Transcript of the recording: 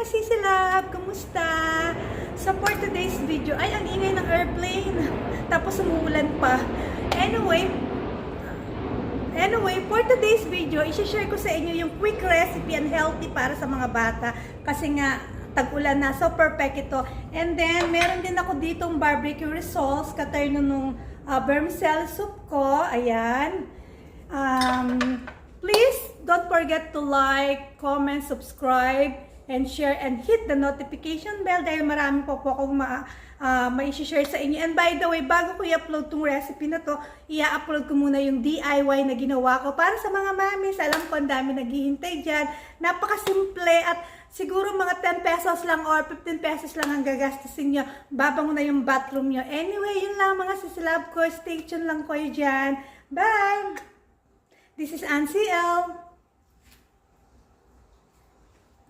mga sisilab! Kumusta? So for today's video, ay ang ingay ng airplane. Tapos umuulan pa. Anyway, for today's video, i-share ko sa inyo yung quick recipe and healthy para sa mga bata. Kasi nga, tag-ulan na. So perfect ito. And then, meron din ako ditong barbecue results. Katay nung vermicelli soup ko. Ayan. Please don't forget to like, comment, subscribe, and share, and hit the notification bell dahil marami po akong ma-share sa inyo. And by the way, bago ko i-upload tong recipe na to, i-upload ko muna yung DIY na ginawa ko para sa mga mamis. Alam ko ang dami naghihintay dyan. Napakasimple at siguro mga 10 pesos lang or 15 pesos lang ang gagastusin nyo. Babango na yung bathroom nyo. Anyway, yun lang mga sisilab ko. Stay tuned lang kayo dyan. Bye! This is Ancy L.